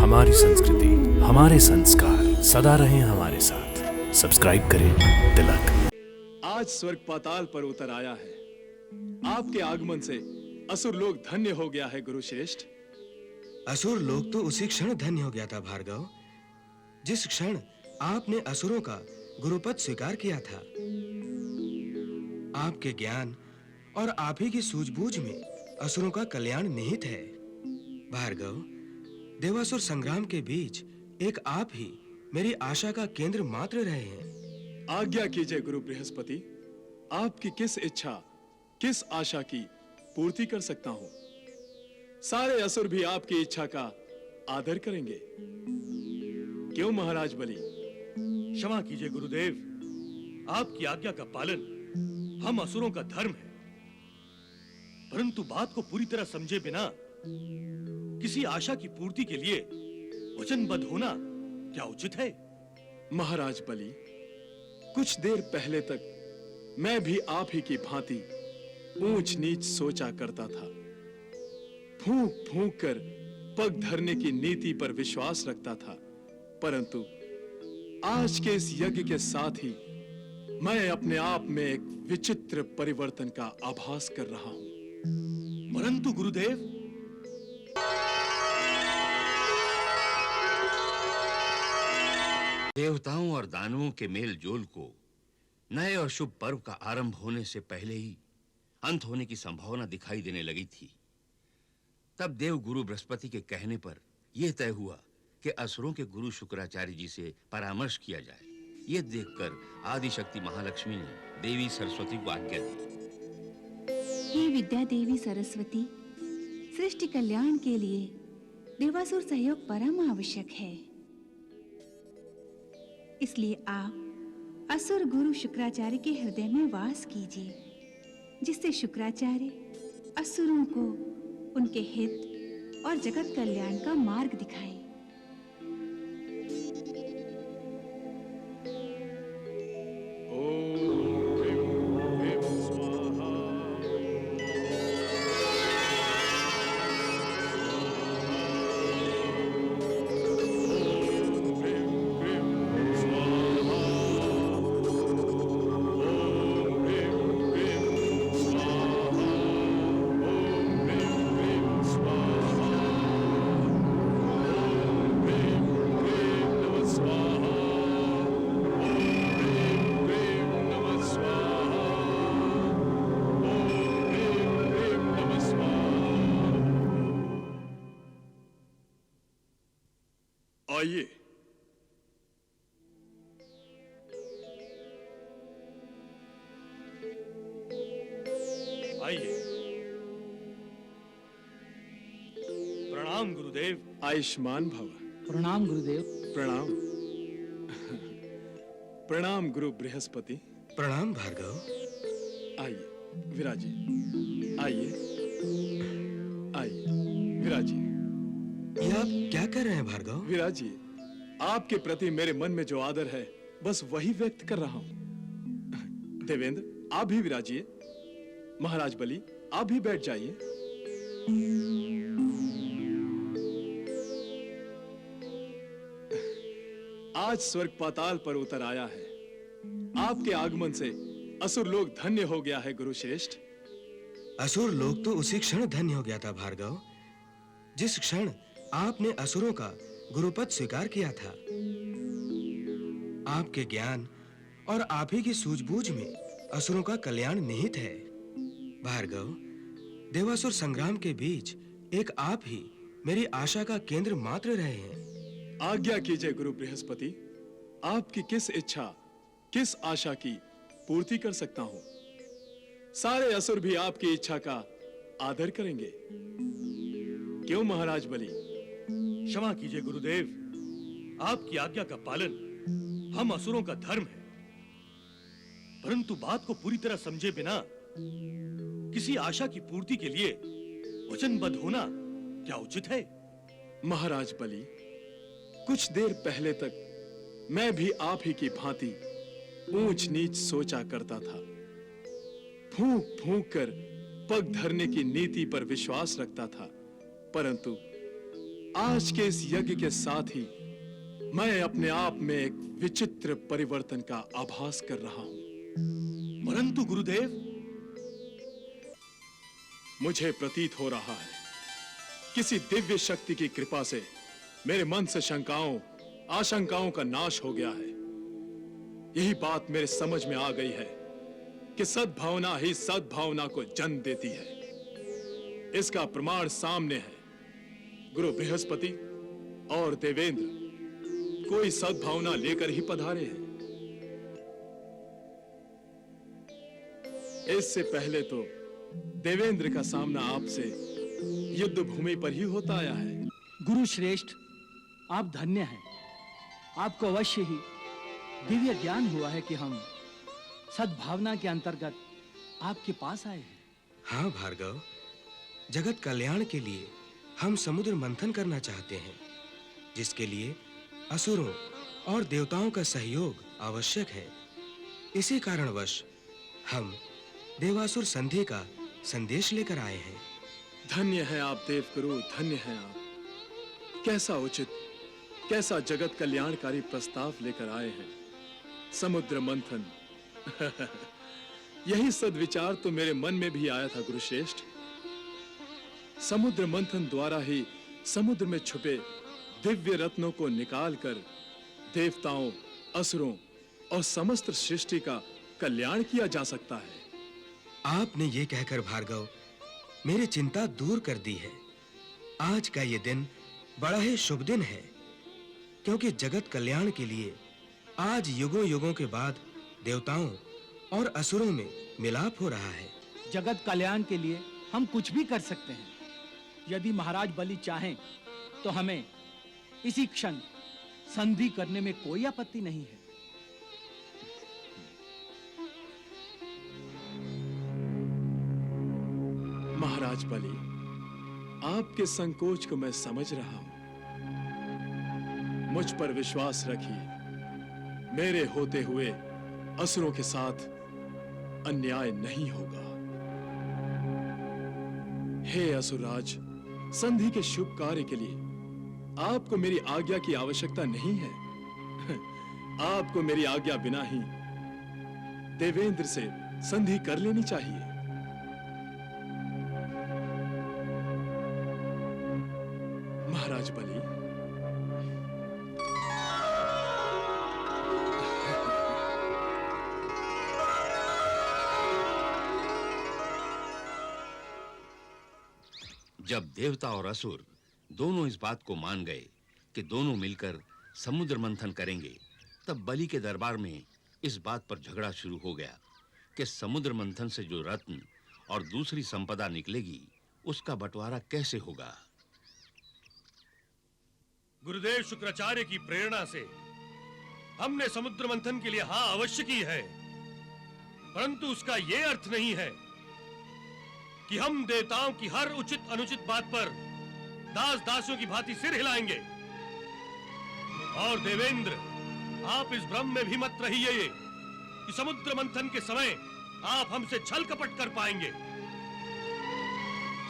हमारी संस्कृति, हमारे संस्कार सदा रहें हमारे साथ। सब्सक्राइब करें तिलक। आज स्वर्ग पाताल पर उतर आया है। आपके आगमन से असुर लोग धन्य हो गया है गुरुश्रेष्ठ। असुर लोग तो उसी क्षण धन्य हो गया था भार्गव, जिस क्षण आपने असुरों का गुरुपद स्वीकार किया था। आपके ज्ञान और आप ही की सूझबूझ में असुरों का कल्याण निहित है। भार्गव, देवासुर संग्राम के बीच एक आप ही मेरी आशा का केंद्र मात्र रहे हैं। आज्ञा कीजिए गुरु बृहस्पति, आपकी किस इच्छा, किस आशा की पूर्ति कर सकता हूं। सारे असुर भी आपकी इच्छा का आदर करेंगे। क्यों महाराज बलि? क्षमा कीजिए गुरुदेव, आपकी आज्ञा का पालन हम असुरों का धर्म है, परंतु बात को पूरी तरह समझे बिना किसी आशा की पूर्ति के लिए वचनबद्ध होना क्या उचित है? महाराज बलि, कुछ देर पहले तक मैं भी आप ही की भांति ऊंच नीच सोचा करता था। फूंक फूंक कर पग धरने की नीति पर विश्वास रखता था, परंतु आज के इस यज्ञ के साथ ही मैं अपने आप में एक विचित्र परिवर्तन का आभास कर रहा हूं। परंतु गुरुदेव, देवताओं और दानवों के मेल जोल को नए और शुभ पर्व का आरंभ होने से पहले ही अंत होने की संभावना दिखाई देने लगी थी। तब देव गुरु बृहस्पति के कहने पर यह तय हुआ कि असुरों के गुरु शुक्राचार्य जी से परामर्श किया जाए। यह देखकर आदिशक्ति महालक्ष्मी ने देवी सरस्वती को आज्ञा दी। हे विद्या देवी सरस्वती, सृष्टि कल्याण के लिए देवासुर सहयोग परम आवश्यक है। इसलिए आप असुर गुरु शुक्राचार्य के हृदय में वास कीजिए, जिससे शुक्राचार्य असुरों को उनके हित और जगत कल्याण का मार्ग दिखाएं। आइए, आइए। प्रणाम गुरुदेव। आयुष्मान भव। प्रणाम गुरुदेव। प्रणाम। प्रणाम गुरु बृहस्पति। प्रणाम भार्गव। आइए विराजिए। आइए आइए विराजिए। ये आप क्या कर रहे हैं भार्गव? विराजिए। आपके प्रति मेरे मन में जो आदर है, बस वही व्यक्त कर रहा हूं। देवेंद्र, आप भी विराजिए। महाराज बलि, आप भी बैठ जाइए। आज स्वर्ग पाताल पर उतर आया है। आपके आगमन से असुर लोग धन्य हो गया है गुरुश्रेष्ठ। असुर लोग तो उसी क्षण धन्य हो गया था भार्गव, जिस क्षण आपने असुरों का गुरुपद स्वीकार किया था। आपके ज्ञान और आप ही की सूझबूझ में असुरों का कल्याण निहित है। भार्गव, देवासुर संग्राम के बीच एक आप ही मेरी आशा का केंद्र मात्र रहे हैं। आज्ञा कीजिए गुरु बृहस्पति, आपकी किस इच्छा, किस आशा की पूर्ति कर सकता हूं। सारे असुर भी आपकी इच्छा का आदर करेंगे। क्यों महाराज बलि? क्षमा कीजिए गुरुदेव, आपकी आज्ञा का पालन हम असुरों का धर्म है, परंतु बात को पूरी तरह समझे बिना किसी आशा की पूर्ति के लिए वचनबद्ध होना क्या उचित है? महाराज बलि, कुछ देर पहले तक मैं भी आप ही की भांति ऊंच नीच सोचा करता था। फूंक फूंक कर पग धरने की नीति पर विश्वास रखता था, परंतु आज के इस यज्ञ के साथ ही मैं अपने आप में एक विचित्र परिवर्तन का आभास कर रहा हूं। परंतु गुरुदेव, मुझे प्रतीत हो रहा है किसी दिव्य शक्ति की कृपा से मेरे मन से शंकाओं, आशंकाओं का नाश हो गया है। यही बात मेरे समझ में आ गई है कि सद्भावना ही सद्भावना को जन्म देती है। इसका प्रमाण सामने है। गुरु बृहस्पति और देवेंद्र कोई सद्भावना लेकर ही पधारे हैं। इससे पहले तो देवेंद्र का सामना आपसे युद्ध भूमि पर ही होता आया है। गुरु श्रेष्ठ, आप धन्य हैं। आपको अवश्य ही दिव्य ज्ञान हुआ है कि हम सद्भावना के अंतर्गत आपके पास आए हैं। हाँ भार्गव, जगत कल्याण के लिए हम समुद्र मंथन करना चाहते हैं, जिसके लिए असुरों और देवताओं का सहयोग आवश्यक है। इसी कारणवश हम देवासुर संधि का संदेश लेकर आए हैं। धन्य है आप देवगुरु, धन्य है आप। कैसा उचित, कैसा जगत कल्याणकारी प्रस्ताव लेकर आए हैं। समुद्र मंथन यही सद्विचार तो मेरे मन में भी आया था गुरुश्रेष्ठ। समुद्र मंथन द्वारा ही समुद्र में छुपे दिव्य रत्नों को निकालकर देवताओं, असुरों और समस्त सृष्टि का कल्याण किया जा सकता है। आपने ये कहकर भार्गव मेरी चिंता दूर कर दी है। आज का ये दिन बड़ा ही शुभ दिन है, क्योंकि जगत कल्याण के लिए आज युगों युगों के बाद देवताओं और असुरों में मिलाप हो रहा है। जगत कल्याण के लिए हम कुछ भी कर सकते हैं। यदि महाराज बलि चाहें तो हमें इसी क्षण संधि करने में कोई आपत्ति नहीं है। महाराज बलि, आपके संकोच को मैं समझ रहा हूं। मुझ पर विश्वास रखिए, मेरे होते हुए असुरों के साथ अन्याय नहीं होगा। हे असुरराज, संधि के शुभ कार्य के लिए आपको मेरी आज्ञा की आवश्यकता नहीं है। आपको मेरी आज्ञा बिना ही देवेंद्र से संधि कर लेनी चाहिए। महाराज बलि, जब देवता और असुर दोनों इस बात को मान गए कि दोनों मिलकर समुद्र मंथन करेंगे, तब बलि के दरबार में इस बात पर झगड़ा शुरू हो गया कि समुद्र मंथन से जो रत्न और दूसरी संपदा निकलेगी, उसका बंटवारा कैसे होगा। गुरुदेव शुक्राचार्य की प्रेरणा से हमने समुद्र मंथन के लिए हाँ अवश्य की है, परंतु उसका यह अर्थ नहीं है कि हम देवताओं की हर उचित अनुचित बात पर दास दासियों की भांति सिर हिलाएंगे। और देवेंद्र, आप इस भ्रम में भी मत रहिए कि समुद्र मंथन के समय आप हमसे छल कपट कर पाएंगे।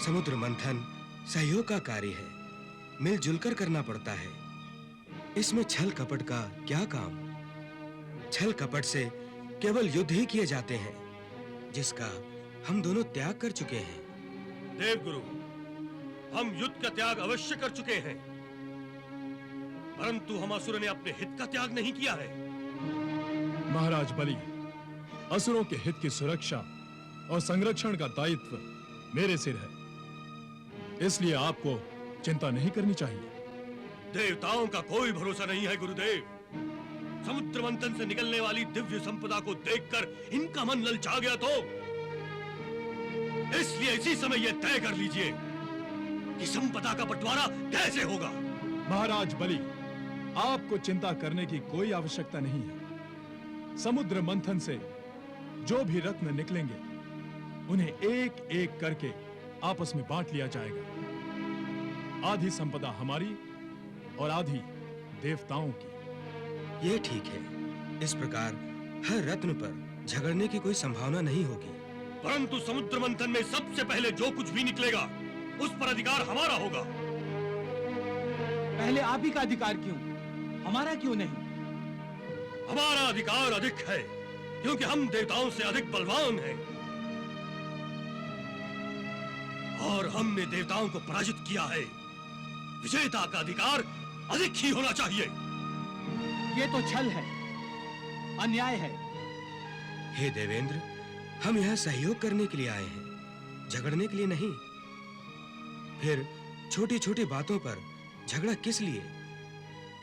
समुद्र मंथन सहयोग का कार्य है, मिलजुल कर करना पड़ता है। इसमें छल कपट का क्या काम? छल कपट से केवल युद्ध ही किए जाते हैं, जिसका हम दोनों त्याग कर चुके हैं। देवगुरु, हम युद्ध का त्याग अवश्य कर चुके हैं, परंतु हम असुर ने अपने हित का त्याग नहीं किया है। महाराज बलि, असुरों के हित की सुरक्षा और संरक्षण का दायित्व मेरे सिर है, इसलिए आपको चिंता नहीं करनी चाहिए। देवताओं का कोई भरोसा नहीं है गुरुदेव। समुद्र मंथन से निकलने वाली दिव्य संपदा को देखकर इनका मन ललचा गया, तो इसलिए इसी समय यह तय कर लीजिए कि संपदा का बंटवारा कैसे होगा। महाराज बलि, आपको चिंता करने की कोई आवश्यकता नहीं है। समुद्र मंथन से जो भी रत्न निकलेंगे, उन्हें एक एक करके आपस में बांट लिया जाएगा। आधी संपदा हमारी और आधी देवताओं की। ये ठीक है। इस प्रकार हर रत्न पर झगड़ने की कोई संभावना नहीं होगी। परंतु समुद्र मंथन में सबसे पहले जो कुछ भी निकलेगा, उस पर अधिकार हमारा होगा। पहले आप ही का अधिकार क्यों, हमारा क्यों नहीं? हमारा अधिकार अधिक है क्योंकि हम देवताओं से अधिक बलवान हैं और हमने देवताओं को पराजित किया है। विजेता का अधिकार अधिक ही होना चाहिए। ये तो छल है, अन्याय है। हे देवेंद्र, हम यहाँ सहयोग करने के लिए आए हैं, झगड़ने के लिए नहीं। फिर छोटी-छोटी बातों पर झगड़ा किस लिए?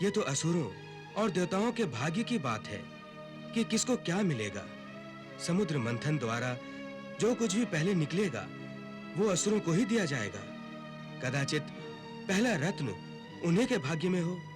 ये तो असुरों और देवताओं के भाग्य की बात है कि किसको क्या मिलेगा। समुद्र मंथन द्वारा जो कुछ भी पहले निकलेगा वो असुरों को ही दिया जाएगा। कदाचित पहला रत्न उन्हीं के भाग्य में हो।